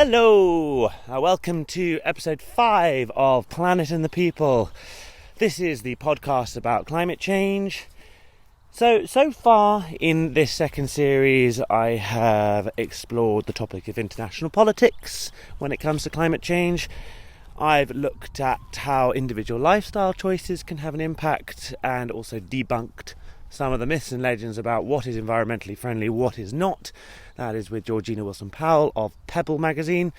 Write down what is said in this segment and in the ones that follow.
Hello, welcome to episode 5 of Planet and the People. This is the podcast about climate change. So far in this second series, I have explored the topic of international politics when it comes to climate change. I've looked at how individual lifestyle choices can have an impact and also debunked some of the myths and legends about what is environmentally friendly, what is not. That is with Georgina Wilson-Powell of Pebble magazine.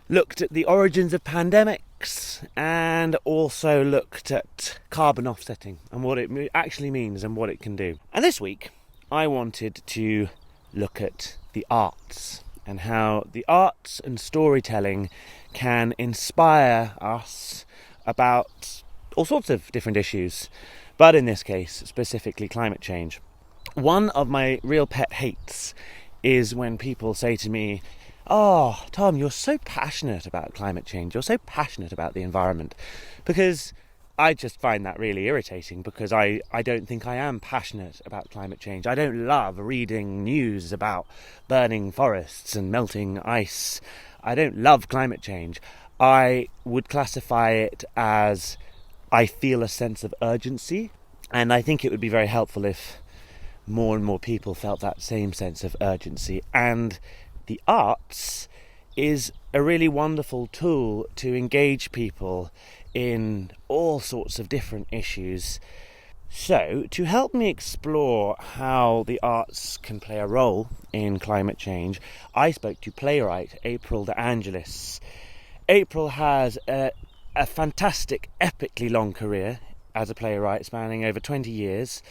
Looked at the origins of pandemics and also looked at carbon offsetting and what it actually means and what it can do. And this week, I wanted to look at the arts and how the arts and storytelling can inspire us about all sorts of different issues, but in this case, specifically climate change. One of my real pet hates is when people say to me, "Oh, Tom, you're so passionate about climate change, you're so passionate about the environment," because I just find that really irritating, because I don't think I am passionate about climate change. I don't love reading news about burning forests and melting ice. I don't love climate change. I would classify it as I feel a sense of urgency, and I think it would be very helpful if more and more people felt that same sense of urgency. And the arts is a really wonderful tool to engage people in all sorts of different issues. So, to help me explore how the arts can play a role in climate change, I spoke to playwright April De Angelis. April has a fantastic, epically long career as a playwright spanning over 20 years,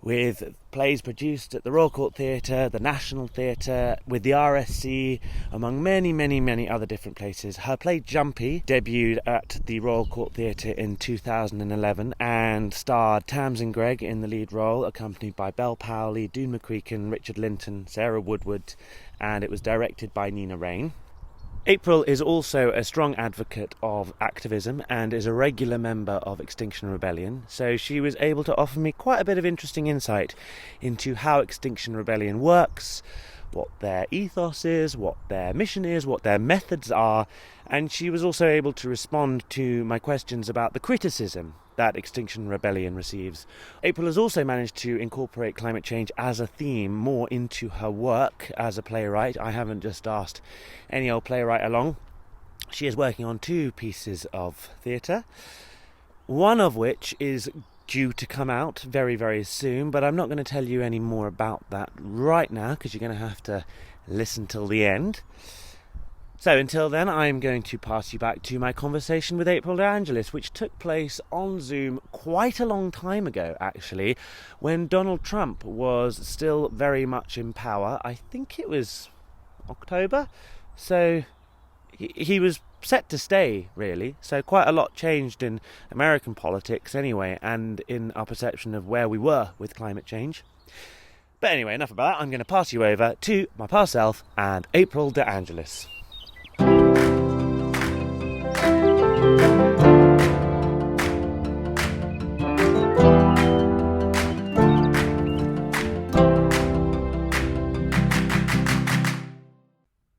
with plays produced at the Royal Court Theatre, the National Theatre, with the RSC, among many other different places. Her play Jumpy debuted at the Royal Court Theatre in 2011 and starred Tamsin Grieg in the lead role, accompanied by Belle Powley, Doon McCreechan, Richard Linton, Sarah Woodward, and it was directed by Nina Raine. April is also a strong advocate of activism and is a regular member of Extinction Rebellion, so she was able to offer me quite a bit of interesting insight into how Extinction Rebellion works, what their ethos is, what their mission is, what their methods are, and she was also able to respond to my questions about the criticism that Extinction Rebellion receives. April has also managed to incorporate climate change as a theme more into her work as a playwright. I haven't just asked any old playwright along. She is working on 2 pieces of theatre, one of which is due to come out very soon, but I'm not going to tell you any more about that right now because you're going to have to listen till the end. So until then, I'm going to pass you back to my conversation with April De Angelis, which took place on Zoom quite a long time ago, actually, when Donald Trump was still very much in power. I think it was October, so he was set to stay, really. So quite a lot changed in American politics anyway, and in our perception of where we were with climate change. But anyway, enough about that. I'm going to pass you over to my past self and April De Angelis.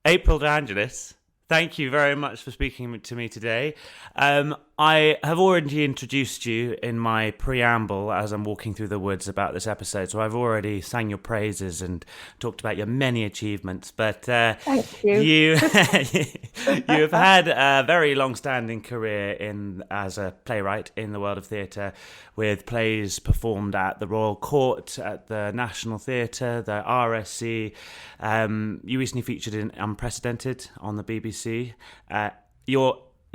April De Angelis, thank you very much for speaking to me today. I have already introduced you in my preamble as I'm walking through the woods about this episode, so I've already sang your praises and talked about your many achievements. But thank you. You have had a very long-standing career as a playwright in the world of theatre, with plays performed at the Royal Court, at the National Theatre, the RSC. You recently featured in Unprecedented on the BBC.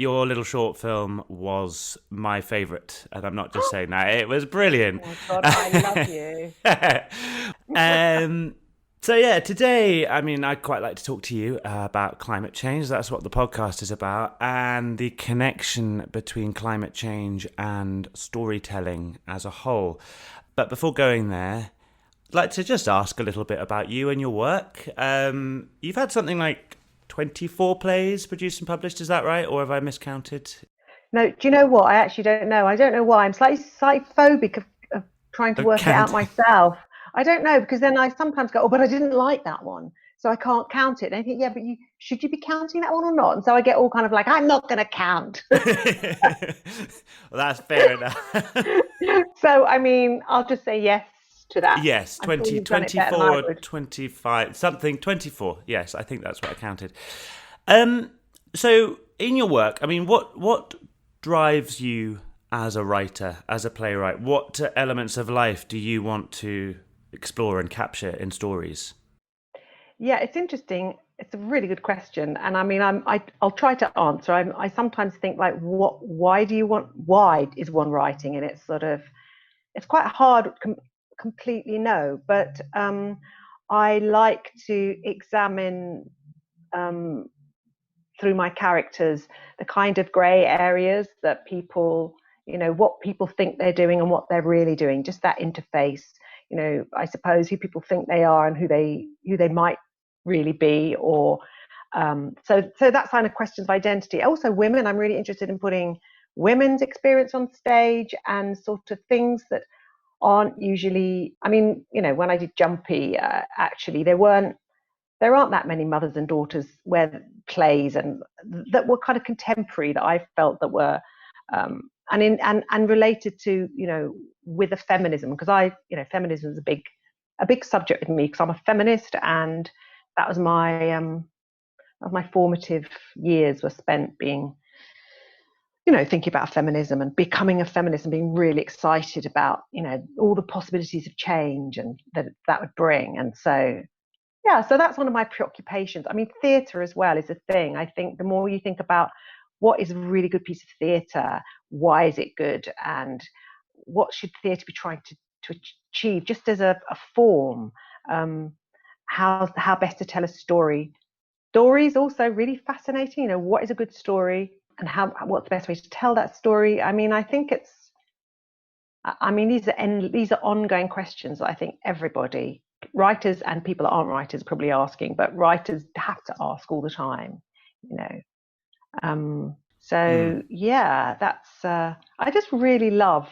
Your little short film was my favourite, and I'm not just saying that. It was brilliant. Oh God, I love you. So yeah, today, I'd quite like to talk to you about climate change. That's what the podcast is about, and the connection between climate change and storytelling as a whole. But before going there, I'd like to just ask a little bit about you and your work. You've had something like 24 plays produced and published, is that right? Or have I miscounted? No, do you know what? I actually don't know. I don't know why. I'm slightly phobic of trying to work it out myself. I don't know, because then I sometimes go, oh, but I didn't like that one, so I can't count it. And I think, yeah, but should you be counting that one or not? And so I get all kind of like, I'm not going to count. Well, that's fair enough. So, I mean, I'll just say yes to that. Yes, I'm sure you've done it better 24, than I would. 25, something, 24. Yes, I think that's what I counted. So in your work, I mean, what drives you as a writer, as a playwright? What elements of life do you want to explore and capture in stories? Yeah, it's interesting. It's a really good question, and I mean, I'll try to answer. I sometimes think like, why do you want? Why is one writing? And it's sort of, it's quite hard completely know, but I like to examine um, through my characters the kind of grey areas that people, what people think they're doing and what they're really doing. Just that interface. I suppose who people think they are and who they might really be, or so that kind of questions of identity. Also, women. I'm really interested in putting women's experience on stage and sort of things that aren't usually. I mean, when I did Jumpy, actually there aren't that many mothers and daughters where plays and that were kind of contemporary that I felt that were and related to with a feminism, because feminism is a big subject with me because I'm a feminist, and that was my formative years were spent being thinking about feminism and becoming a feminist and being really excited about all the possibilities of change and that would bring. And so yeah, so that's one of my preoccupations. I mean, theatre as well is a thing. I think the more you think about what is a really good piece of theatre, why is it good, and what should theatre be trying to achieve, just as a form, how best to tell a story. Story is also really fascinating. What is a good story, and what's the best way to tell that story? I mean, I think these are ongoing questions that I think everybody, writers and people that aren't writers, are probably asking, but writers have to ask all the time. Yeah, that's. I just really love.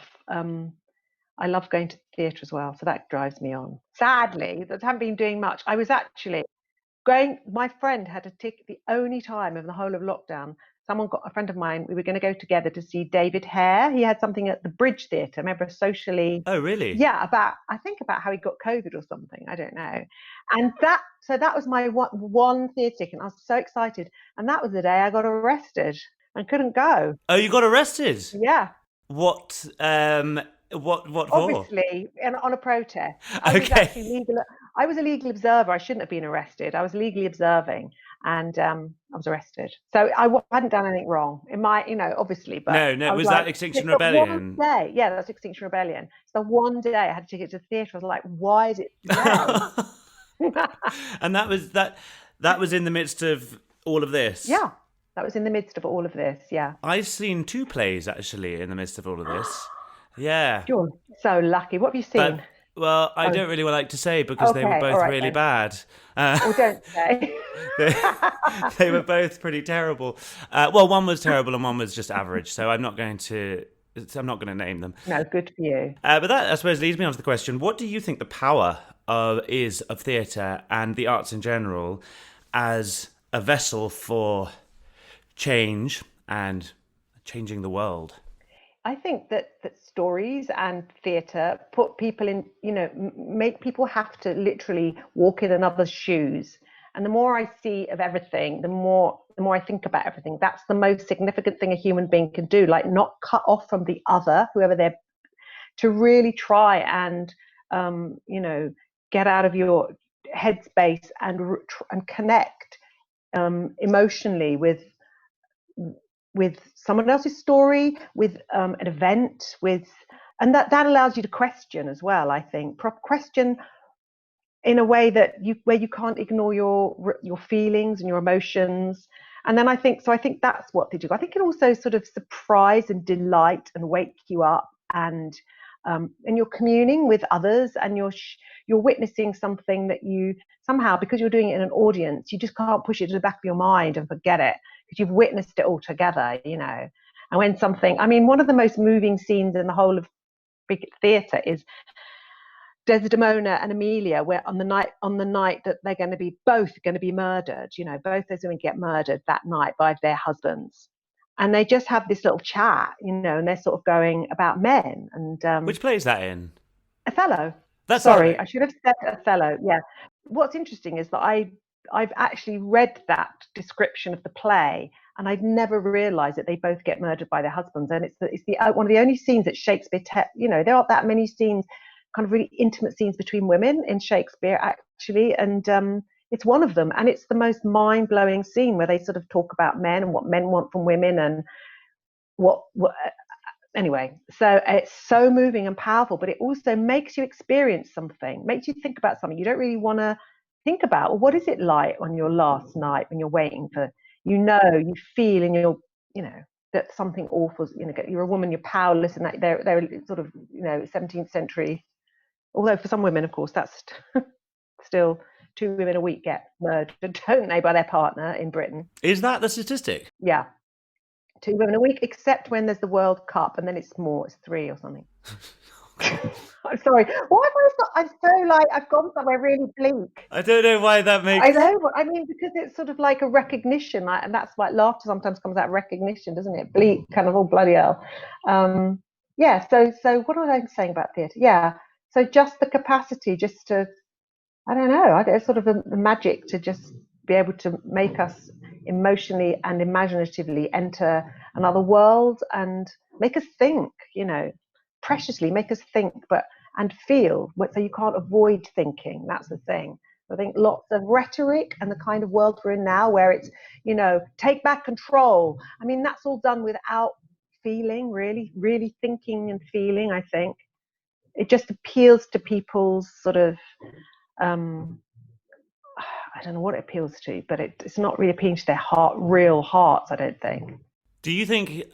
I love going to theatre as well, so that drives me on. Sadly, I haven't been doing much. I was actually going. My friend had a ticket. The only time of the whole of lockdown, a friend of mine, we were going to go together to see David Hare. He had something at the Bridge Theatre. Remember, socially. Oh, really? Yeah, I think about how he got COVID or something. I don't know. And that was my one theatre ticket. And I was so excited. And that was the day I got arrested and couldn't go. Oh, you got arrested? Yeah. What? What for? Obviously, on a protest. I was a legal observer. I shouldn't have been arrested. I was legally observing, and I was arrested. So I hadn't done anything wrong. In my, obviously, but no. Was that Extinction Rebellion? One day, yeah, that's Extinction Rebellion. So one day I had a ticket to the theatre. I was like, why is it today? And that was in the midst of all of this. Yeah, that was in the midst of all of this. Yeah, I've seen 2 plays actually in the midst of all of this. Yeah. You're so lucky. What have you seen? Well, I don't really like to say because they were both really bad. Don't say. They were both pretty terrible. Well, one was terrible and one was just average. So I'm not going to name them. No, good for you. But that, I suppose, leads me on to the question: what do you think the power is of theatre and the arts in general as a vessel for change and changing the world? I think that stories and theatre put people in, make people have to literally walk in another's shoes. And the more I see of everything, the more I think about everything. That's the most significant thing a human being can do, like not cut off from the other, whoever they're, to really try and, get out of your headspace and connect emotionally with someone else's story, with an event, and that allows you to question as well. I think question in a way where you can't ignore your feelings and your emotions. And then I think that's what they do. I think it also sort of surprise and delight and wake you up, and you're communing with others, and you're witnessing something that you somehow, because you're doing it in an audience, you just can't push it to the back of your mind and forget it, because you've witnessed it all together, And when one of the most moving scenes in the whole of big theatre is Desdemona and Amelia, where on the night that they're going to be both going to be murdered, both those women get murdered that night by their husbands, and they just have this little chat, and they're sort of going about men. And Which play is that in? Othello. That's Sorry, right. I should have said Othello. Yeah. What's interesting is that I've actually read that description of the play, and I'd never realised that they both get murdered by their husbands. And it's the one of the only scenes that Shakespeare, there aren't that many scenes, kind of really intimate scenes between women in Shakespeare, actually, and it's one of them, and it's the most mind-blowing scene where they sort of talk about men and what men want from women and what anyway, so it's so moving and powerful, but it also makes you experience something, makes you think about something you don't really want to think about. Well, what is it like on your last night when you're waiting for, you feel in your, that something awful, you're a woman, you're powerless, and that they're sort of, 17th century, although for some women, of course, that's still 2 women a week get murdered, don't they, by their partner in Britain. Is that the statistic? Yeah. 2 women a week, except when there's the World Cup, and then it's more, it's 3 or something. I'm sorry. Why have I got, I'm so I've gone somewhere really bleak. I don't know why that makes... I know, I mean, because it's sort of like a recognition, and that's why laughter sometimes comes out of recognition, doesn't it? Bleak, kind of, oh, bloody hell. Yeah, so what was I saying about theatre? Yeah, so just the capacity just to, I don't know, it's sort of the magic to just be able to make us emotionally and imaginatively enter another world and make us think, preciously make us think, and feel. So you can't avoid thinking. That's the thing. I think lots of rhetoric and the kind of world we're in now, where it's, take back control. I mean, that's all done without feeling, really, really thinking and feeling. I think it just appeals to people's sort of, I don't know what it appeals to, but it's not really appealing to their real hearts, I don't think. Do you think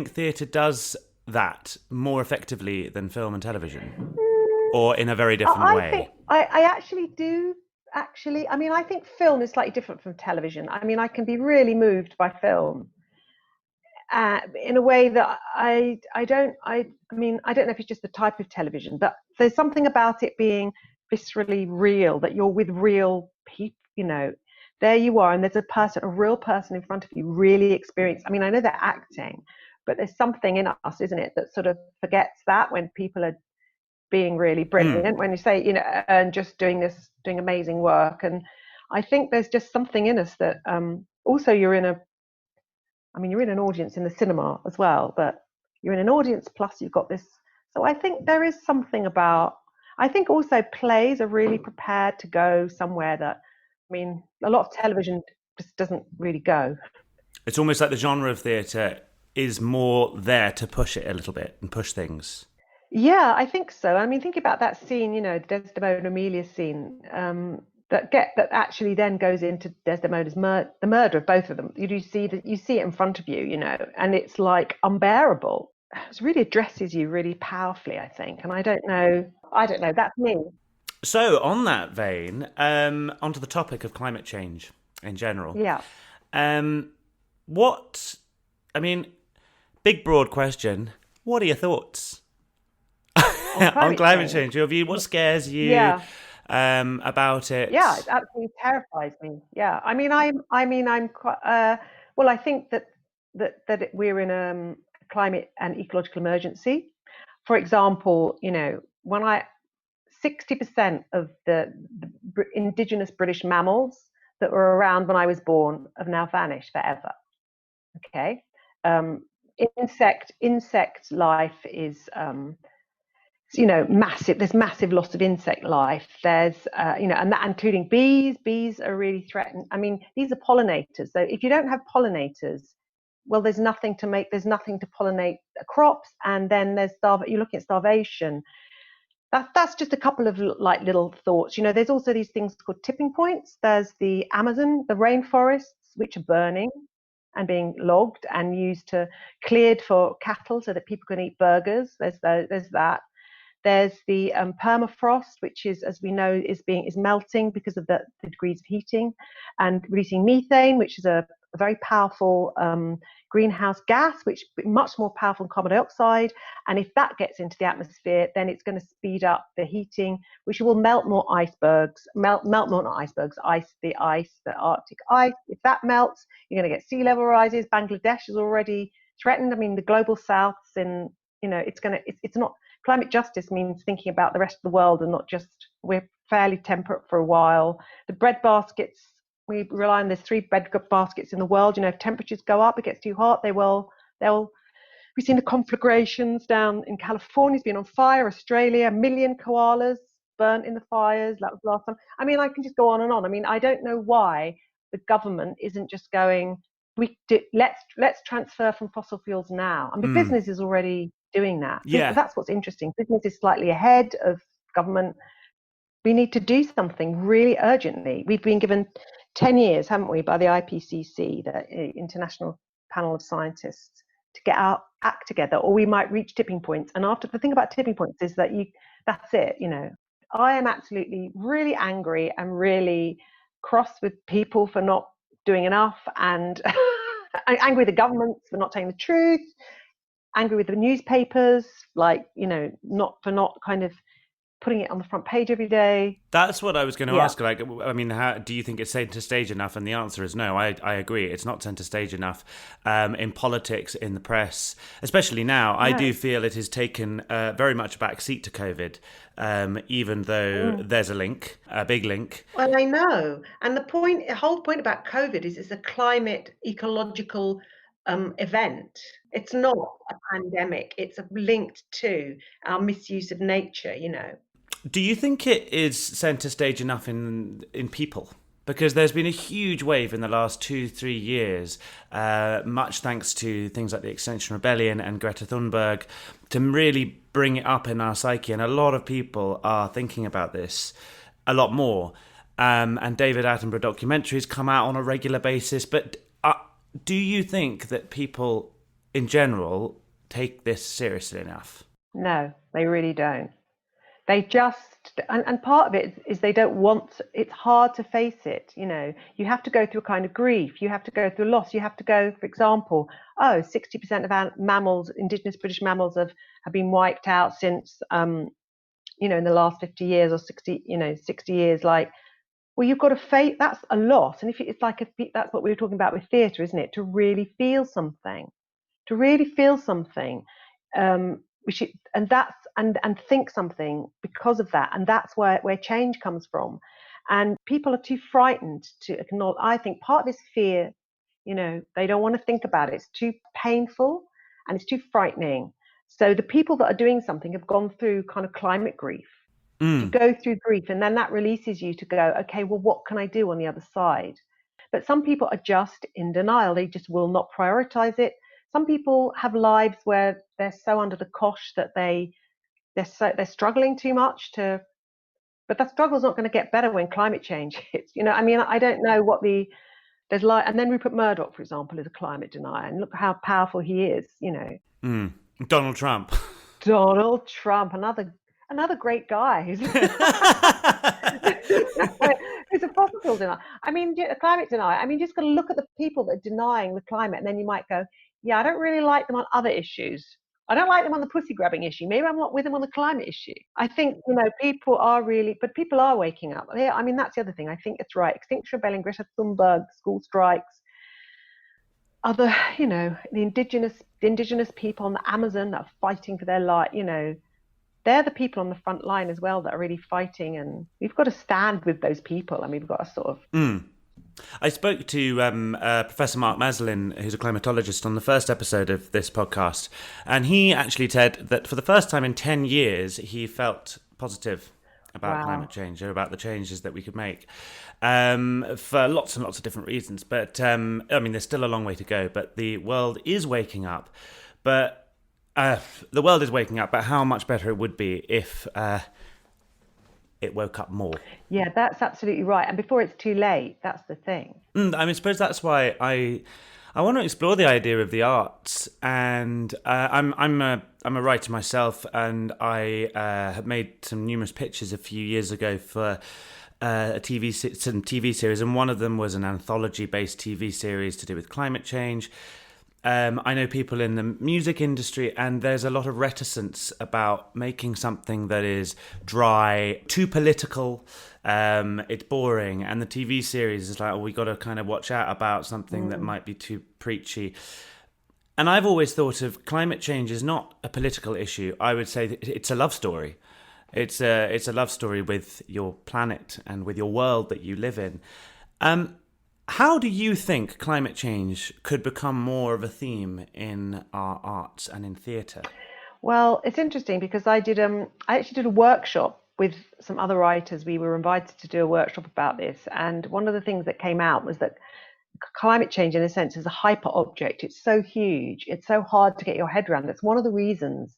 theatre does that more effectively than film and television? Or in a very different way? I actually do. Actually, I mean, I think film is slightly different from television. I mean, I can be really moved by film in a way that I don't know if it's just the type of television, but there's something about it being viscerally real, that you're with real people, there you are, and there's a real person in front of you, really experienced. I mean, I know they're acting, but there's something in us, isn't it, that sort of forgets that when people are being really brilliant, when you say, and just doing amazing work. And I think there's just something in us that also you're in an audience in the cinema as well, but you're in an audience plus you've got this. So I think there is something about, I think also plays are really prepared to go somewhere that, a lot of television just doesn't really go. It's almost like the genre of theatre is more there to push it a little bit and push things. Yeah, I think so. I mean, think about that scene, the Desdemona Amelia scene, that actually then goes into Desdemona's the murder of both of them. You see it in front of you, and it's like unbearable. It really addresses you really powerfully, I think. And I don't know. That's me. So on that vein, onto the topic of climate change in general. Yeah. Big broad question. What are your thoughts on climate change? Your view? What scares you about it? Yeah, it absolutely terrifies me. Yeah, I'm quite. Well, I think that we're in a climate and ecological emergency. For example, when 60% of the indigenous British mammals that were around when I was born have now vanished forever. Okay, insect life is massive. There's massive loss of insect life. There's and that including bees. Bees are really threatened. I mean, these are pollinators. So if you don't have pollinators, well, there's nothing to pollinate crops, and then you're looking at starvation. That's just a couple of little thoughts. There's also these things called tipping points. There's the Amazon, the rainforests, which are burning and being logged and cleared for cattle so that people can eat burgers. There's that. There's the permafrost, which is, as we know, is melting because of the degrees of heating and releasing methane, which is a a very powerful greenhouse gas, which is much more powerful than carbon dioxide. And if that gets into the atmosphere, then it's going to speed up the heating, which will melt more icebergs, melt more, not icebergs, the Arctic ice. If that melts, you're going to get sea level rises. Bangladesh is already threatened. I mean, the global south's in, it's not, climate justice means thinking about the rest of the world and not just, we're fairly temperate for a while. The bread baskets, we rely on, there's 3 bread baskets in the world. If temperatures go up, it gets too hot, we've seen the conflagrations down in California's been on fire, Australia, 1 million koalas burnt in the fires. That was last time. I mean, I can just go on and on. I mean, I don't know why the government isn't just going, let's transfer from fossil fuels now. I mean, business is already doing that. Yeah. That's what's interesting. Business is slightly ahead of government. We need to do something really urgently. We've been given 10 years, haven't we, by the IPCC, the International Panel of Scientists, to get our act together, or we might reach tipping points. And the thing about tipping points is that that's it. I am absolutely really angry and really cross with people for not doing enough, and angry with the governments for not telling the truth, angry with the newspapers, not kind of putting it on the front page every day. That's what I was going to ask. I mean, how do you think it's centre stage enough? And the answer is no. I agree. It's not centre stage enough in politics, in the press, especially now. No. I do feel it has taken very much a back seat to COVID, even though there's a big link. Well, I know. And the whole point about COVID is it's a climate ecological event. It's not a pandemic. It's linked to our misuse of nature, Do you think it is centre stage enough in people? Because there's been a huge wave in the last 2-3 years, much thanks to things like the Extinction Rebellion and Greta Thunberg, to really bring it up in our psyche. And a lot of people are thinking about this a lot more. And David Attenborough documentaries come out on a regular basis. But do you think that people in general take this seriously enough? No, they really don't. They just, and part of it is they don't want, it's hard to face it. You have to go through a kind of grief. You have to go through loss. You have to go, for example, 60% of our mammals, indigenous British mammals have been wiped out since, in the last 50 years or 60 years. Well, you've got to face, that's a loss. And that's what we were talking about with theatre, isn't it? To really feel something, and think something because of that. And that's where change comes from. And people are too frightened to acknowledge. I think part of this fear, they don't want to think about it. It's too painful and it's too frightening. So the people that are doing something have gone through kind of climate grief. To go through grief, and then that releases you to go, okay, well, what can I do on the other side? But some people are just in denial. They just will not prioritize it. Some people have lives where they're so under the cosh that they're struggling too much but that struggle's not going to get better when climate change hits. I don't know and then Rupert Murdoch, for example, is a climate denier, and look how powerful he is. Donald Trump, another great guy who's a fossil fuel denier. A climate denier. Just got to look at the people that are denying the climate, and then you might go, yeah, I don't really like them on other issues. I don't like them on the pussy grabbing issue. Maybe I'm not with them on the climate issue. I think, people are waking up. Yeah, that's the other thing. I think it's right. Extinction Rebellion, Greta Thunberg, school strikes, other, the indigenous people on the Amazon that are fighting for their life, they're the people on the front line as well that are really fighting, and we've got to stand with those people. We've got to sort of... I spoke to Professor Mark Maslin, who's a climatologist, on the first episode of this podcast, and he actually said that for the first time in 10 years, he felt positive about climate change, or about the changes that we could make, for lots and lots of different reasons. But, there's still a long way to go, but the world is waking up. But how much better it would be if it woke up more. Yeah, that's absolutely right. And before it's too late, that's the thing. I suppose that's why I want to explore the idea of the arts. And I'm a writer myself, and I have made some numerous pitches a few years ago for some TV series, and one of them was an anthology-based TV series to do with climate change. I know people in the music industry, and there's a lot of reticence about making something that is dry, too political. It's boring, and the TV series is like, oh, we got to kind of watch out about something that might be too preachy. And I've always thought of climate change as not a political issue. I would say that it's a love story. It's a love story with your planet and with your world that you live in. How do you think climate change could become more of a theme in our arts and in theatre? Well, it's interesting because I actually did a workshop with some other writers. We were invited to do a workshop about this, and one of the things that came out was that climate change, in a sense, is a hyper object. It's so huge, it's so hard to get your head around. That's one of the reasons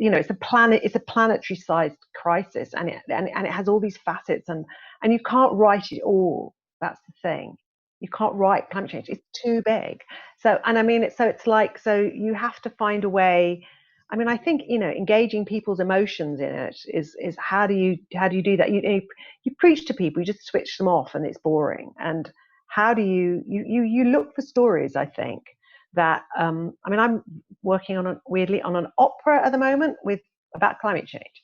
it's a planetary sized crisis, and it has all these facets, and you can't write it all. That's the thing. You can't write climate change. It's too big. So you have to find a way. I mean, I think, engaging people's emotions in it is how do you do that? You preach to people, you just switch them off, and it's boring. And how do you look for stories? I think that I'm working weirdly on an opera at the moment about climate change.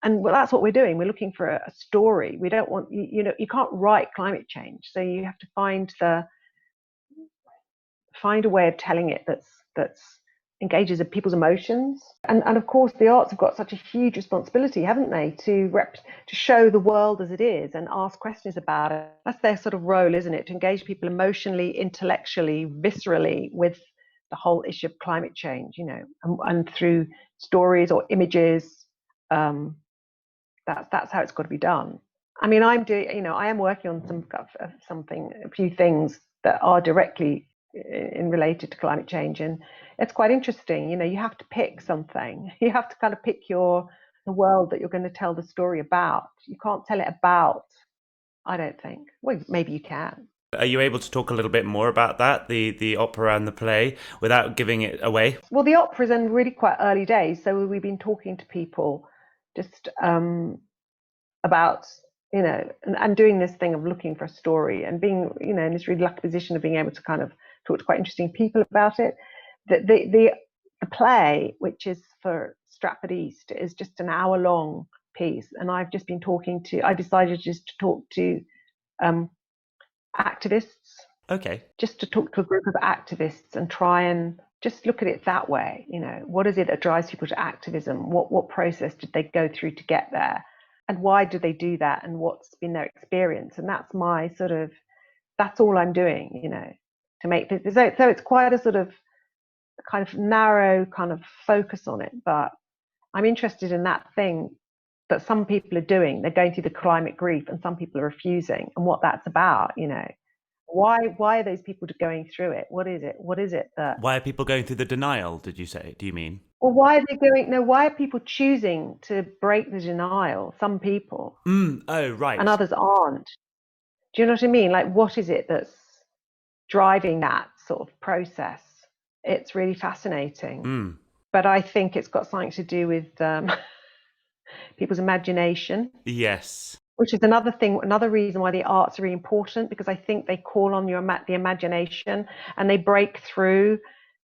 And that's what we're doing. We're looking for a story. We don't want, you can't write climate change. So you have to find a way of telling it that's engages people's emotions. And of course, the arts have got such a huge responsibility, haven't they, to show the world as it is and ask questions about it. That's their sort of role, isn't it? To engage people emotionally, intellectually, viscerally with the whole issue of climate change, and through stories or images. That's how it's got to be done. I mean, I am working on a few things that are directly related to climate change, and it's quite interesting. You have to pick something. You have to kind of pick the world that you're going to tell the story about. You can't tell it about, I don't think. Well, maybe you can. Are you able to talk a little bit more about that, the opera and the play, without giving it away? Well, the opera is in really quite early days, so we've been talking to people just about, and doing this thing of looking for a story and being, in this really lucky position of being able to kind of talk to quite interesting people about it. The play, which is for Stratford East, is just an hour-long piece, and I decided just to talk to activists. Okay. Just to talk to a group of activists and try and just look at it that way. What is it that drives people to activism? What process did they go through to get there? And why do they do that? And what's been their experience? And that's all I'm doing, to make this. So it's quite a kind of narrow kind of focus on it. But I'm interested in that thing that some people are doing. They're going through the climate grief, and some people are refusing, and what that's about, Why are those people going through it? What is it? What is it that? Why are people going through the denial, did you say? Do you mean? Well, why are they going? No, why are people choosing to break the denial? Some people. Oh, right. And others aren't. Do you know what I mean? Like, what is it that's driving that sort of process? It's really fascinating. But I think it's got something to do with people's imagination. Yes. Which is another reason why the arts are really important, because I think they call on the imagination and they break through.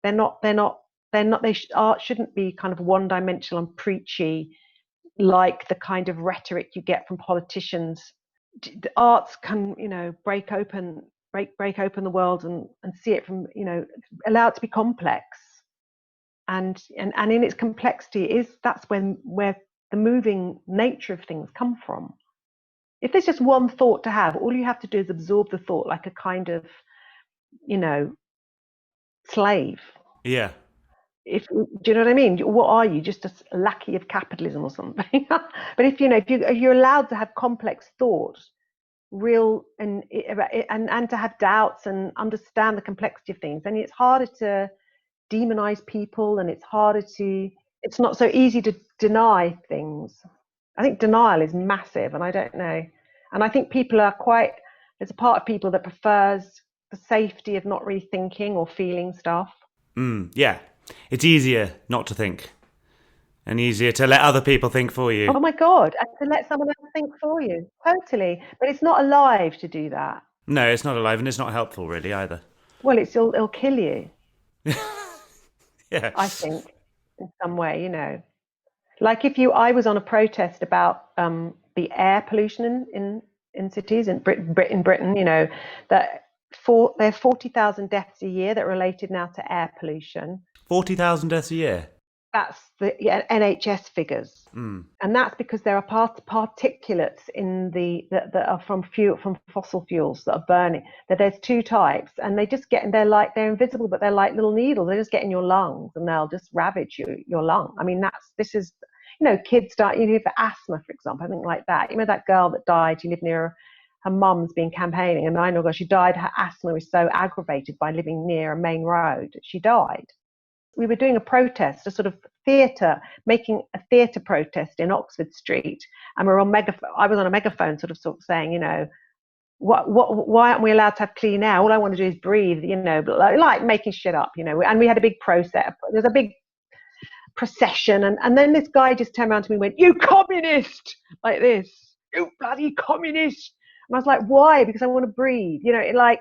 Art shouldn't be kind of one-dimensional and preachy, like the kind of rhetoric you get from politicians. The arts can, break open the world and see it from, allow it to be complex. And in its complexity that's where the moving nature of things come from. If there's just one thought to have, all you have to do is absorb the thought like a kind of, slave. Yeah. Do you know what I mean? What are you? Just a lackey of capitalism or something? But if you're allowed to have complex thought, real and to have doubts and understand the complexity of things, then it's harder to demonize people, and it's not so easy to deny things. I think denial is massive, and I don't know. And I think there's a part of people that prefers the safety of not really thinking or feeling stuff. Yeah. It's easier not to think. And easier to let other people think for you. Oh my God, and to let someone else think for you. Totally. But it's not alive to do that. No, it's not alive and it's not helpful really either. Well, it'll kill you, Yeah. I think, in some way, you know. Like I was on a protest about the air pollution in cities in Britain, you know, that there's 40,000 deaths a year that are related now to air pollution. 40,000 deaths a year. That's the NHS figures, and that's because there are particulates in that are from fossil fuels that are burning. That there's two types, and they're invisible, but they're like little needles. They just get in your lungs, and they'll just ravage your lung. I mean, this is, you know, kids die. You know, for asthma, for example, I think like that. You know, that girl that died. She lived near her mum's been campaigning, and I know she died. Her asthma was so aggravated by living near a main road. She died. We were doing a protest, a sort of making a theatre protest in Oxford Street, and we were on megaphone. I was on a megaphone, sort of saying, you know, why aren't we allowed to have clean air? All I want to do is breathe, you know, but like making shit up, you know. And we had a big there's a big procession, and then this guy just turned around to me and went, "You communist!" like this, "You bloody communist!" And I was like, "Why?" Because I want to breathe, you know.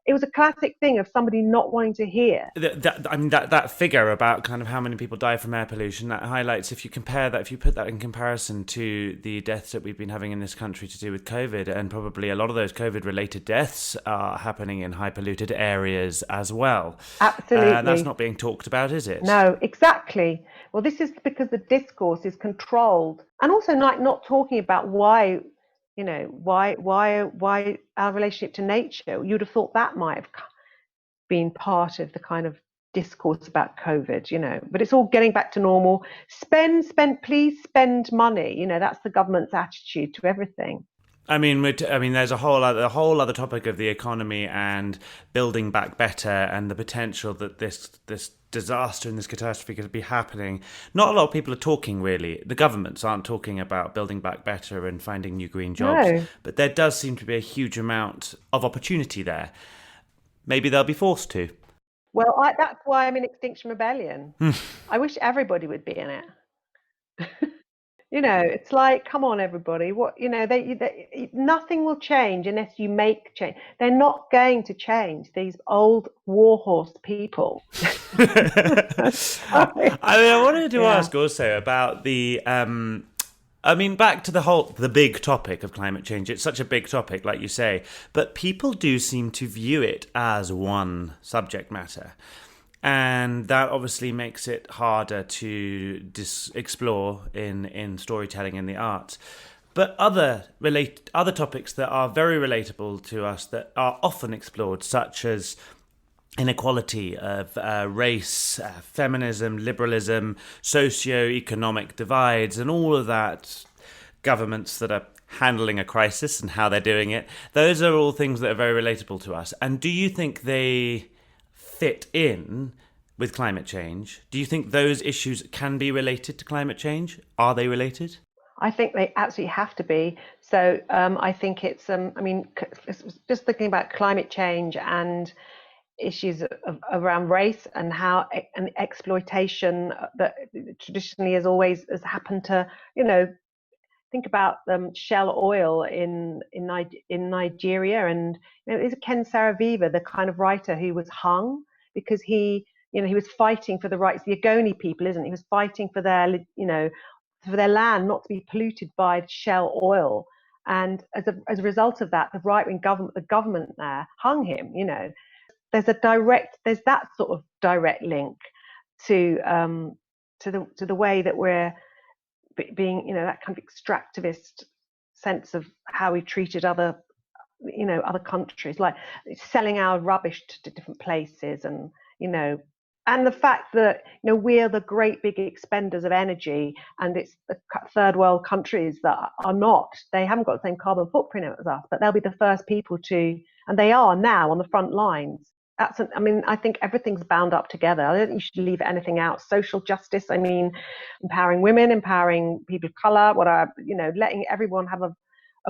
It was a classic thing of somebody not wanting to hear. That figure about kind of how many people die from air pollution, that highlights, if you put that in comparison to the deaths that we've been having in this country to do with COVID, and probably a lot of those COVID-related deaths are happening in high polluted areas as well. Absolutely. And that's not being talked about, is it? No, exactly. Well, this is because the discourse is controlled, and also not talking about why, you know, why our relationship to nature. You'd have thought that might have been part of the kind of discourse about COVID, you know, but it's all getting back to normal. Please spend money. You know, that's the government's attitude to everything. I mean, there's a whole other topic of the economy and building back better, and the potential that this disaster and this catastrophe could be happening. Not a lot of people are talking, really. The governments aren't talking about building back better and finding new green jobs. No. But there does seem to be a huge amount of opportunity there. Maybe they'll be forced to. Well, that's why I'm in Extinction Rebellion. I wish everybody would be in it. You know, it's like, come on, everybody. What, you know, nothing will change unless you make change. They're not going to change, these old warhorse people. I wanted to ask also about the back to the big topic of climate change. It's such a big topic, like you say, but people do seem to view it as one subject matter. And that obviously makes it harder to explore in storytelling and the arts. But other topics that are very relatable to us that are often explored, such as inequality of race, feminism, liberalism, socio-economic divides, and all of that, governments that are handling a crisis and how they're doing it, those are all things that are very relatable to us. And do you think they fit in with climate change? Do you think those issues can be related to climate change? Are they related? I think they absolutely have to be. So I think it's, just thinking about climate change and issues around race and how and exploitation that traditionally has happened to, you know, think about Shell oil in Nigeria, and you know, is Ken Saro-Wiwa, the kind of writer who was hung because he was fighting for the rights, the Ogoni people, isn't he? He was fighting for their, you know, for their land not to be polluted by Shell oil, and as a result of that, the right-wing government, the government there, hung him. You know, there's that sort of direct link to the way that we're being, you know, that kind of extractivist sense of how we treated other countries, like selling our rubbish to different places, and you know, and the fact that, you know, we're the great big expenders of energy, and it's the third world countries that are not. They haven't got the same carbon footprint as us, but they'll be the first people to, and they are now on the front lines. I think everything's bound up together. I don't think you should leave anything out. Social justice, empowering women, empowering people of colour, letting everyone have a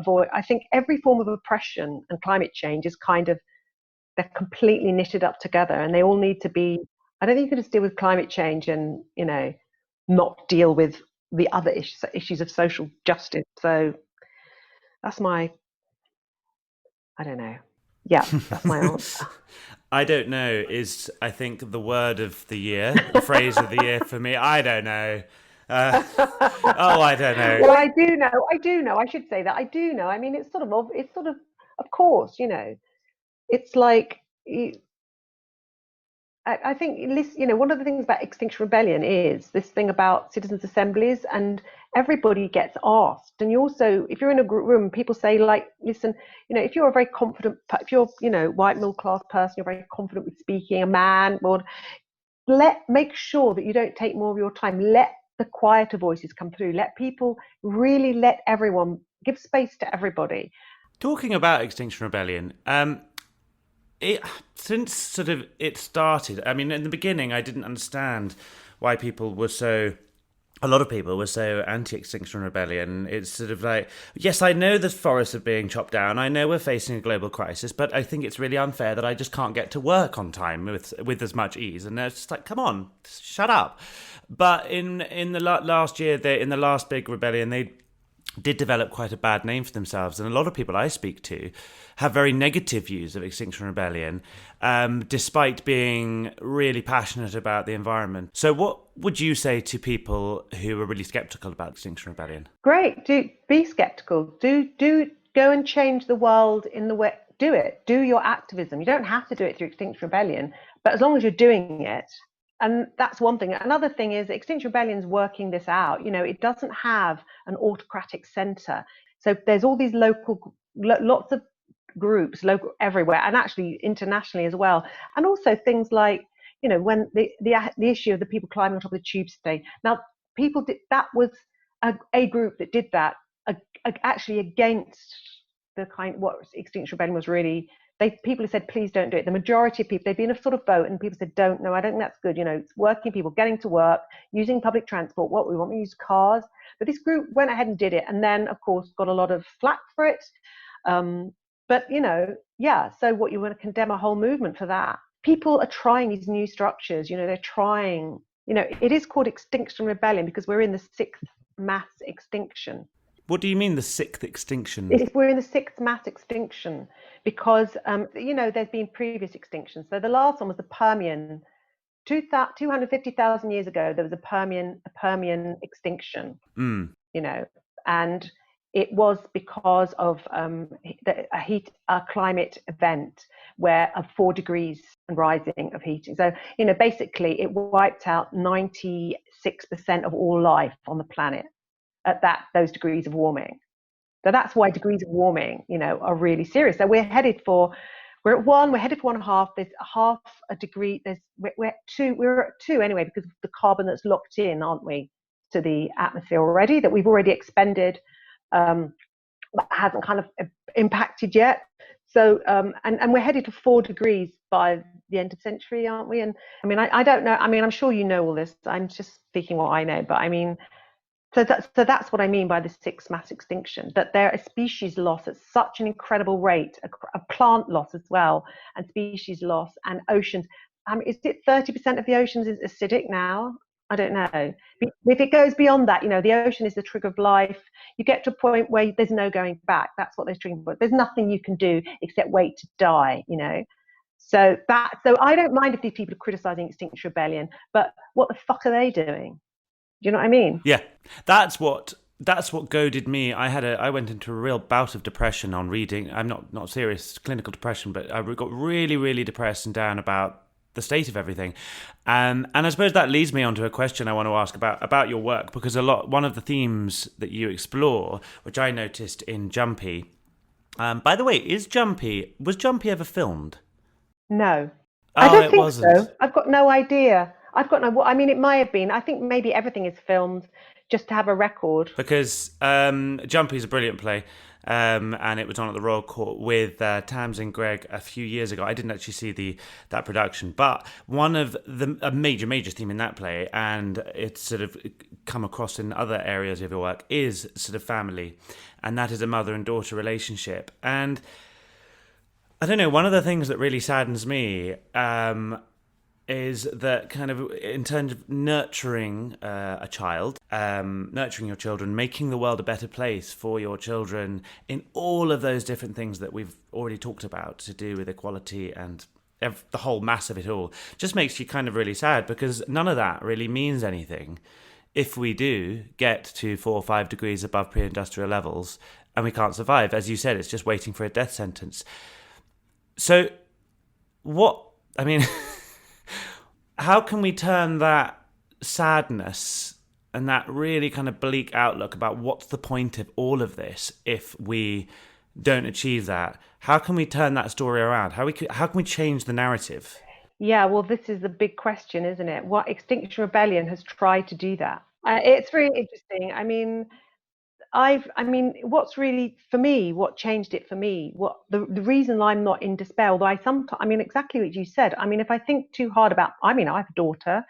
voice. I think every form of oppression and climate change is they're completely knitted up together, and they all need to be. I don't think you can just deal with climate change and, you know, not deal with the other issues of social justice. So that's my, I don't know. Yeah, that's my answer. I don't know is, I think, the word of the year, the phrase of the year for me. I don't know. I don't know. Well, I do know. I should say that I do know. I mean, of course, it's like, I think, one of the things about Extinction Rebellion is this thing about citizens' assemblies, and everybody gets asked. And you also, if you're in a room, people say, like, listen, if you're a very confident, if you're, white middle class person, you're very confident with speaking, a man, or make sure that you don't take more of your time. Let the quieter voices come through. Let people really let everyone give space to everybody. Talking about Extinction Rebellion, since sort of it started, I mean, in the beginning, I didn't understand why a lot of people were so anti-Extinction Rebellion. It's sort of like, yes, I know the forests are being chopped down. I know we're facing a global crisis, but I think it's really unfair that I just can't get to work on time with as much ease. And it's just like, come on, shut up. But in the last year, in the last big rebellion, they did develop quite a bad name for themselves. And a lot of people I speak to have very negative views of Extinction Rebellion, despite being really passionate about the environment. So what would you say to people who are really sceptical about Extinction Rebellion? Great. Be skeptical. Do go and change the world in the way. Do it. Do your activism. You don't have to do it through Extinction Rebellion, but as long as you're doing it. And that's one thing. Another thing is Extinction Rebellion's working this out. It doesn't have an autocratic center. So there's all these lots of groups, local everywhere, and actually internationally as well. And also things like, when the issue of the people climbing on top of the tube station. Now, that was a group that did that actually against what Extinction Rebellion was really. People have said, please don't do it. The majority of people, they've been a sort of vote, and people said, I don't think that's good. It's working people getting to work, using public transport. What we want, we use cars. But this group went ahead and did it, and then, of course, got a lot of flack for it. But so what, you want to condemn a whole movement for that? People are trying these new structures. They're trying. It is called Extinction Rebellion because we're in the 6th mass extinction. What do you mean, the 6th extinction? We're in the 6th mass extinction because, there's been previous extinctions. So the last one was the Permian. 250,000 years ago, there was a Permian extinction, and it was because of a climate event where of 4 degrees and rising of heating. So, basically it wiped out 96% of all life on the planet at those degrees of warming. So that's why degrees of warming, are really serious. So we're at 1, we're headed for 1.5. There's half a degree. We're at 2 anyway, because of the carbon that's locked in, aren't we, to the atmosphere already, that we've already expended, but hasn't kind of impacted yet. So, and we're headed to 4 degrees by the end of the century, aren't we? And I mean, I don't know. I mean, I'm sure you know all this. I'm just speaking what I know, but I mean, so that's what I mean by the 6th mass extinction, that there is species loss at such an incredible rate, a plant loss as well, and species loss, and oceans. Is it 30% of the oceans is acidic now? I don't know. If it goes beyond that, the ocean is the trigger of life. You get to a point where there's no going back. That's what they're triggering for. There's nothing you can do except wait to die, So I don't mind if these people are criticizing Extinction Rebellion, but what the fuck are they doing? Do you know what I mean? Yeah, that's what goaded me. I went into a real bout of depression on reading. I'm not serious clinical depression, but I got really, really depressed and down about the state of everything. And I suppose that leads me on to a question I want to ask about your work, because one of the themes that you explore, which I noticed in Jumpy. By the way, was Jumpy ever filmed? No. Oh, I don't think wasn't. so. I've got no idea. I mean, it might have been. I think maybe everything is filmed just to have a record. Because Jumpy is a brilliant play, and it was on at the Royal Court with Tamsin Grieg a few years ago. I didn't actually see that production, but one of a major theme in that play, and it's sort of come across in other areas of your work, is sort of family, and that is a mother and daughter relationship. And I don't know, one of the things that really saddens me is that kind of in terms of nurturing a child, nurturing your children, making the world a better place for your children in all of those different things that we've already talked about to do with equality and the whole mass of it all, just makes you kind of really sad, because none of that really means anything if we do get to 4 or 5 degrees above pre-industrial levels and we can't survive. As you said, it's just waiting for a death sentence. So how can we turn that sadness and that really kind of bleak outlook about what's the point of all of this if we don't achieve that? How can we turn that story around? How can we change the narrative? Yeah, well, this is the big question, isn't it? What Extinction Rebellion has tried to do that. It's really interesting. What's really for me, what changed it for me, what the reason I'm not in despair, although exactly what you said. If I think too hard about, I have a daughter,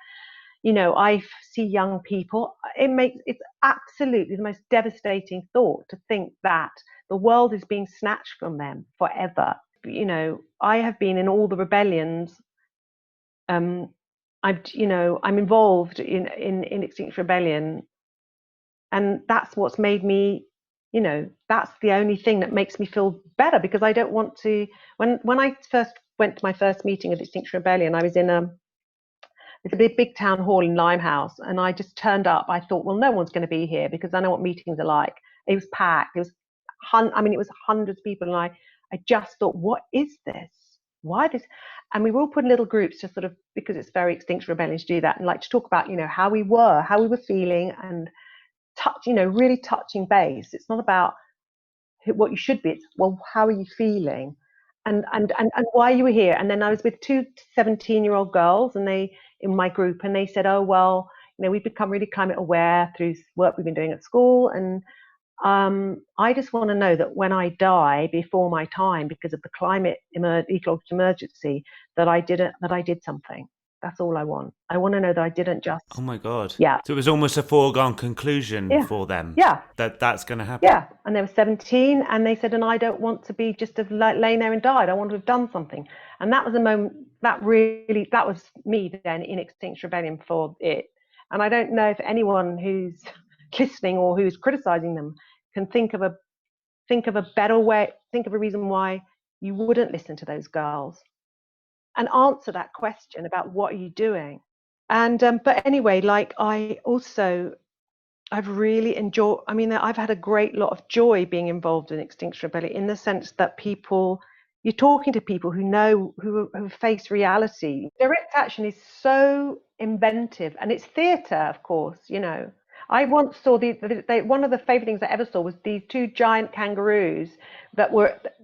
I see young people. It's absolutely the most devastating thought to think that the world is being snatched from them forever. I have been in all the rebellions. I'm involved in Extinction Rebellion, and that's what's made me, that's the only thing that makes me feel better, because I don't want to. When I first went to my first meeting of Extinction Rebellion, I was in it's a big town hall in Limehouse, and I just turned up. I thought, well, no one's going to be here because I know what meetings are like. It was packed. It was hundreds of people, and I just thought, what is this? Why this? And we were all put in little groups to sort of, because it's very Extinction Rebellion to do that, and like to talk about, how we were feeling, and really touching base. It's not about what you should be. It's, well, how are you feeling? And why you were here. And then I was with 2 17-year-old girls, and they in my group, and they said, oh, well, we've become really climate aware through work we've been doing at school, and I just want to know that when I die before my time because of the climate ecological emergency, that I did something. That's all I want. I want to know that I didn't just. Oh my God. Yeah. So it was almost a foregone conclusion for them. Yeah. That's going to happen. Yeah. And they were 17, and they said, and I don't want to be just have lain there and died. I want to have done something. And that was a moment that was me then in Extinction Rebellion for it. And I don't know if anyone who's listening or who's criticizing them can think of a better way, think of a reason why you wouldn't listen to those girls and answer that question about what are you doing. And but anyway, like I've really enjoyed, I've had a great lot of joy being involved in Extinction Rebellion, in the sense that you're talking to people who face reality. Direct action is so inventive, and it's theatre, of course. I once saw one of the favorite things I ever saw was these 2 giant kangaroos that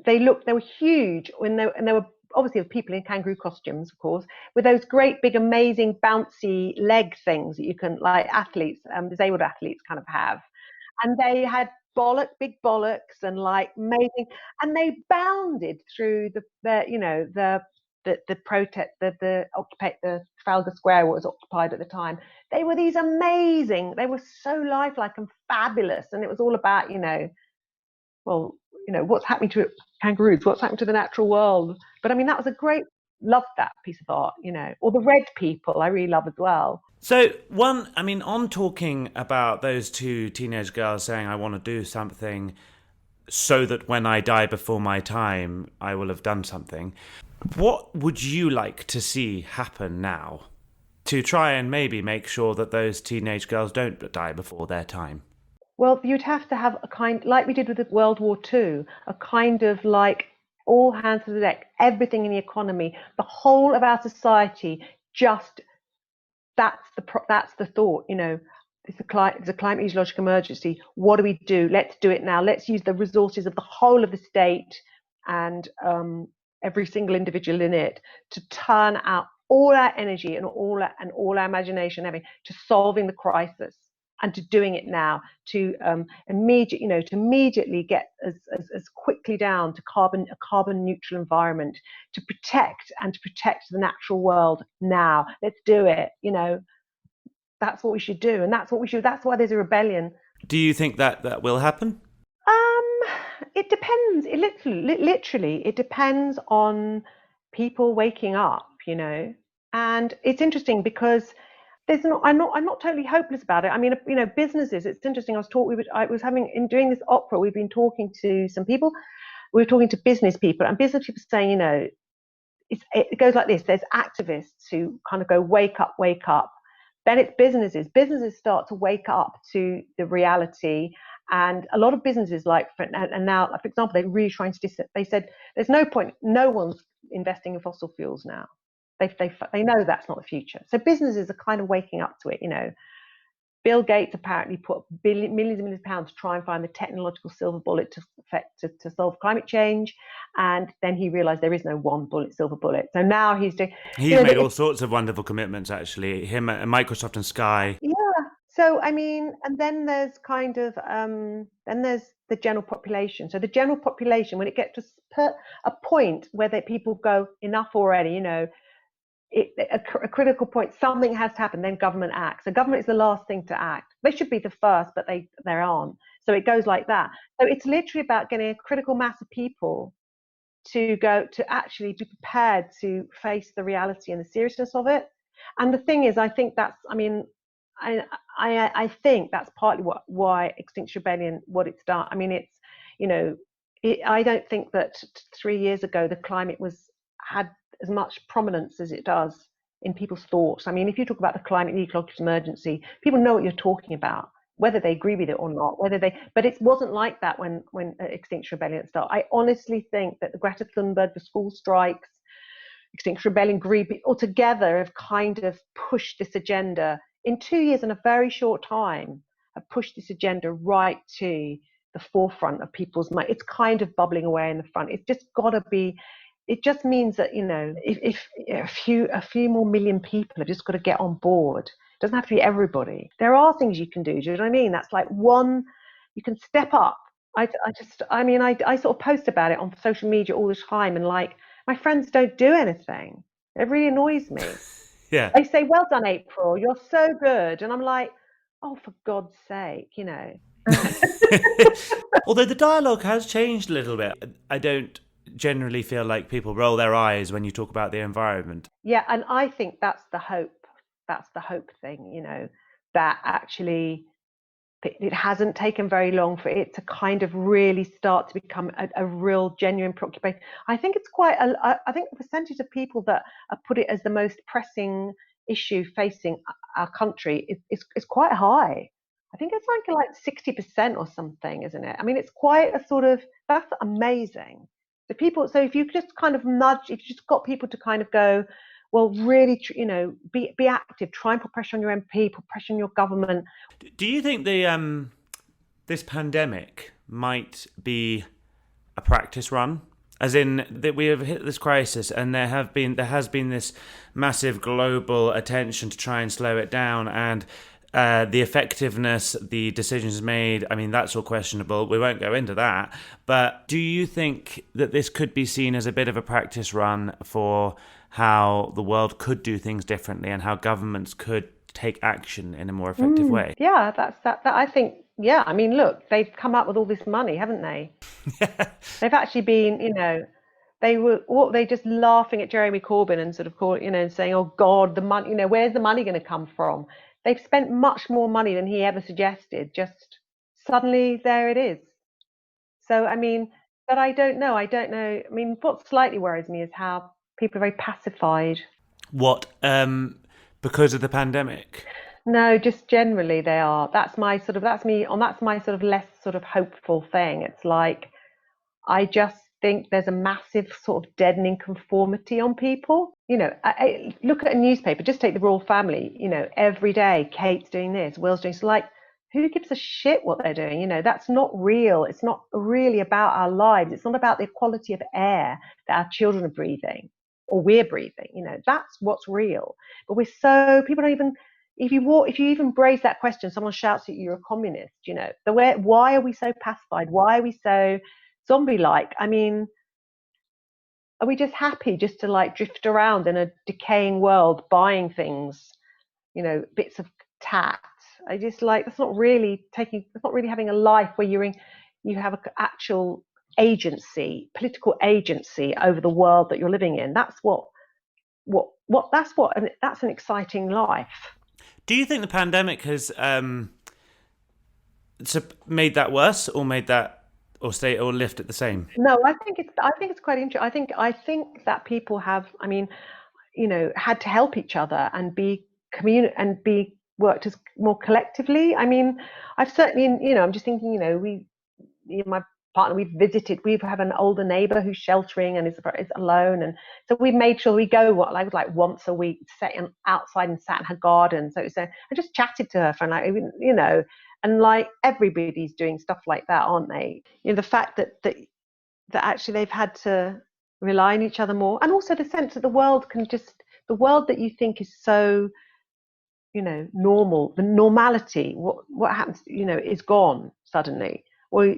they were huge, and they were obviously people in kangaroo costumes, of course, with those great big amazing bouncy leg things that you can, like athletes, disabled athletes kind of have. And they had big bollocks, and like amazing, and they bounded through the protest, the Trafalgar Square was occupied at the time. They were they were so lifelike and fabulous, and it was all about what's happening to kangaroos, what's happening to the natural world. But that was loved that piece of art, or the red people I really love as well. So on talking about those 2 teenage girls saying, I want to do something so that when I die before my time, I will have done something. What would you like to see happen now to try and maybe make sure that those teenage girls don't die before their time? Well, you'd have to have a kind, like we did with World War II, a kind of like all hands to the deck, everything in the economy, the whole of our society, just that's the thought, it's a climate ecological emergency. What do we do? Let's do it now. Let's use the resources of the whole of the state and every single individual in it to turn out all our energy and all our imagination to solving the crisis, and to doing it now, to immediately get as quickly down to a carbon neutral environment, to protect the natural world now. Let's do it. That's what we should do, and that's why there's a rebellion. Do you think that will happen? It depends. It literally it depends on people waking up. And it's interesting because there's not, I'm not totally hopeless about it. I mean, you know, businesses, it's interesting. I was having, in doing this opera, we've been talking to some people, we were talking to business people, and business people saying, you know, it goes like this. There's activists who kind of go, wake up, wake up. Then it's businesses. Businesses start to wake up to the reality. And a lot of businesses, like, and now, for example, they're really trying to, they said, there's no point, no one's investing in fossil fuels now. They know that's not the future. So businesses are kind of waking up to it, you know. Bill Gates apparently put millions and millions of pounds to try and find the technological silver bullet to solve climate change, and then he realised there is no silver bullet. So now he's doing. He's made all sorts of wonderful commitments, actually. Him and Microsoft and Sky. Yeah. So I mean, and then there's kind of then there's the general population. So the general population, when it gets to a point where people go, enough already, you know. A critical point, something has to happen, then government acts. So government is the last thing to act. They should be the first, but they aren't. So it goes like that. So it's literally about getting a critical mass of people to go to actually be prepared to face the reality and the seriousness of it. And the thing is, I think that's, I mean, I think that's partly why Extinction Rebellion, what it's done. I mean, it's, you know, I don't think that 3 years ago the climate had as much prominence as it does in people's thoughts. I mean, if you talk about the climate and ecological emergency, people know what you're talking about, whether they agree with it or not, but it wasn't like that when Extinction Rebellion started. I honestly think that the Greta Thunberg, the school strikes, Extinction Rebellion, Green, all together have kind of pushed this agenda in 2 years, in a very short time, have pushed this agenda right to the forefront of people's mind. It's kind of bubbling away in the front. It's just got to be. It just means that, you know, if a few more million people have just got to get on board. It doesn't have to be everybody. There are things you can do. Do you know what I mean? That's like one, you can step up. I sort of post about it on social media all the time, and like, my friends don't do anything. It really annoys me. Yeah. They say, well done, April, you're so good. And I'm like, oh, for God's sake, you know. Although the dialogue has changed a little bit. I don't generally feel like people roll their eyes when you talk about the environment. Yeah, and I think that's the hope. That's the hope thing, you know, that actually it hasn't taken very long for it to kind of really start to become a real genuine preoccupation. I think it's I think the percentage of people that put it as the most pressing issue facing our country is quite high. I think it's like 60% or something, isn't it? I mean, it's quite a sort of, that's amazing. So if you just kind of nudge, if you just got people to kind of go, well, really, you know, be active, try and put pressure on your MP, put pressure on your government. Do you think this pandemic might be a practice run? As in that we have hit this crisis, and there has been this massive global attention to try and slow it down, and the effectiveness, the decisions made, I mean, that's all questionable. We won't go into that. But do you think that this could be seen as a bit of a practice run for how the world could do things differently and how governments could take action in a more effective way? Yeah, that I think, yeah. I mean, look, they've come up with all this money, haven't they? They've actually been, you know, they just laughing at Jeremy Corbyn and sort of and saying, oh God, the money, you know, where's the money going to come from? They've spent much more money than he ever suggested. Just suddenly there it is. So, I mean, but I don't know. I mean, what slightly worries me is how people are very pacified. What? Because of the pandemic? No, just generally they are. That's my sort of less sort of hopeful thing. It's like, I just think there's a massive sort of deadening conformity on people. You know, I look at a newspaper, just take the royal family, you know, every day, Kate's doing this, Will's doing, so like, who gives a shit what they're doing? You know, that's not real. It's not really about our lives. It's not about the quality of air that our children are breathing or we're breathing. You know, that's what's real. But people don't even, if you even raise that question, someone shouts at you, you're a communist. You know, why are we so pacified? Why are we so zombie-like? I mean, are we just happy just to like drift around in a decaying world, buying things, you know, bits of tat? I just like, that's not really having a life where you have an actual agency, political agency over the world that you're living in. That's what that's an exciting life. Do you think the pandemic has made that worse, or made that, or stay, or left it the same? No, I think it's quite interesting. I think that people have, I mean, had to help each other and be worked as more collectively. I mean, I've certainly, I'm just thinking, my partner, we have an older neighbor who's sheltering and is alone, and so we made sure we go like once a week, sat outside and sat in her garden. So I just chatted to her for and like everybody's doing stuff like that, aren't they? The fact that actually they've had to rely on each other more, and also the sense that the world that you think is so normal, the normality, what happens is gone suddenly. Well,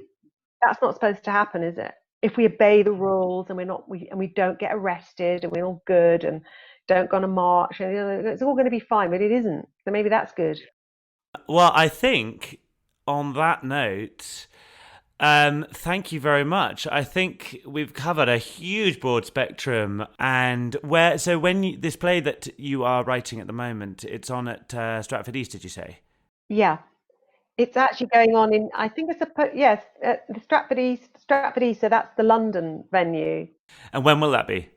that's not supposed to happen, is it? If we obey the rules and we don't get arrested and we're all good and don't go on a march, and it's all going to be fine, but it isn't. So maybe that's good. Well, I think on that note, thank you very much. I think we've covered a huge broad spectrum. And this play that you are writing at the moment, it's on at Stratford East, did you say? Yeah, it's actually going on in, I think the Stratford East. So that's the London venue. And when will that be?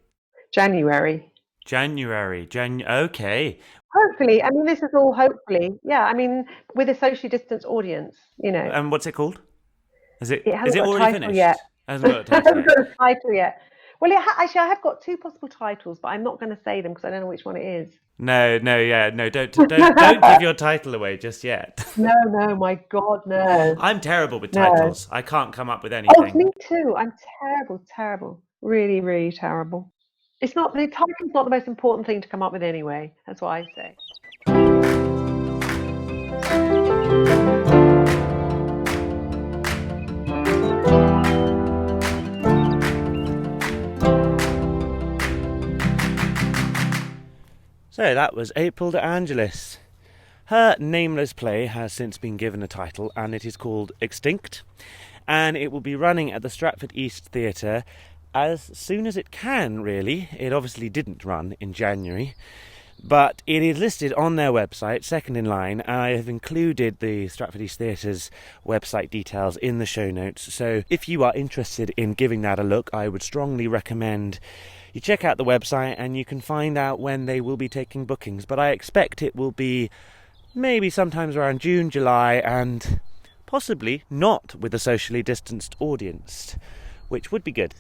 January. Okay. Hopefully, I mean, this is all hopefully. Yeah, I mean, with a socially distanced audience, And what's it called? Is it hasn't already finished? Yet. It hasn't got a title yet. Got a title yet. Well, actually, I have got two possible titles, but I'm not going to say them because I don't know which one it is. No, don't give your title away just yet. No, my God, no. I'm terrible with titles. I can't come up with anything. Oh, me too. I'm terrible. Really, really terrible. The title's not the most important thing to come up with anyway. That's what I say. So that was April De Angelis. Her nameless play has since been given a title, and it is called Extinct, and it will be running at the Stratford East Theatre as soon as it can, really. It obviously didn't run in January, but it is listed on their website, second in line, and I have included the Stratford East Theatre's website details in the show notes. So if you are interested in giving that a look, I would strongly recommend you check out the website, and you can find out when they will be taking bookings. But I expect it will be maybe sometimes around June, July, and possibly not with a socially distanced audience, which would be good.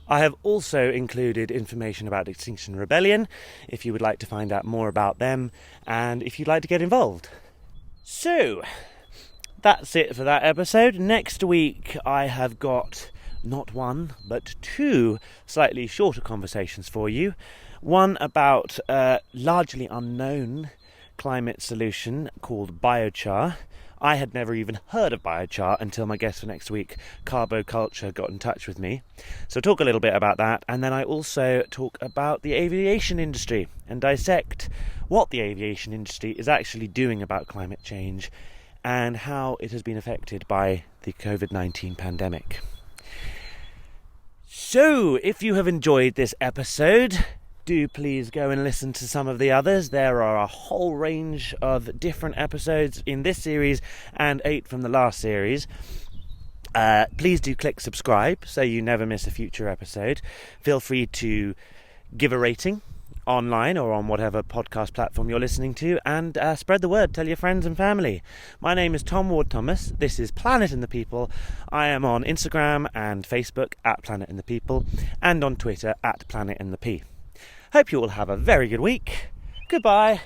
I have also included information about Extinction Rebellion, if you would like to find out more about them, and if you'd like to get involved. So, that's it for that episode. Next week, I have got not one, but two slightly shorter conversations for you. One about a largely unknown climate solution called biochar. I had never even heard of biochar until my guest for next week, Carboculture, got in touch with me. So talk a little bit about that, and then I also talk about the aviation industry and dissect what the aviation industry is actually doing about climate change and how it has been affected by the COVID-19 pandemic. So, if you have enjoyed this episode, do please go and listen to some of the others. There are a whole range of different episodes in this series and 8 from the last series. Please do click subscribe so you never miss a future episode. Feel free to give a rating online or on whatever podcast platform you're listening to, and spread the word. Tell your friends and family. My name is Tom Ward Thomas. This is Planet and the People. I am on Instagram and Facebook at Planet and the People, and on Twitter at Planet and the P. Hope you all have a very good week. Goodbye.